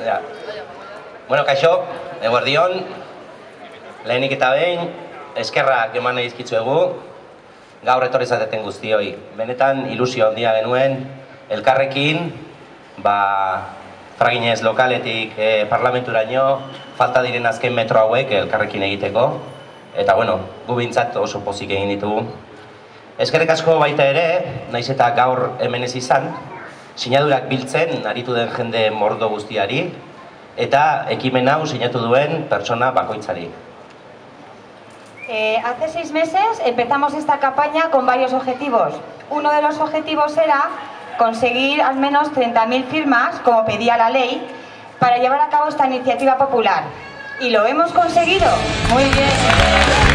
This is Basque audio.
Ja. Bueno, kaixo, eguerdion, lehenik eta behin, eskerrak eman nahi dizkitzuegu, gaur etorri zateten guztioi. Benetan ilusio handia genuen, elkarrekin, fraginez lokaletik parlamenturaino, falta diren azken metro hauek elkarrekin egiteko, eta bueno, gu bintzat oso pozik egin ditugu. Eskerrik asko baita ere, naiz eta gaur hemen ez izan, sinadurak biltzen aritu den jende mordo guztiari, eta ekimen hau sinatu duen pertsona bakoitzari. Hace 6 meses empezamos esta campaña con varios objetivos. Uno de los objetivos era conseguir al menos 30.000 firmas, como pedía la ley, para llevar a cabo esta iniciativa popular. Y lo hemos conseguido. Muy bien.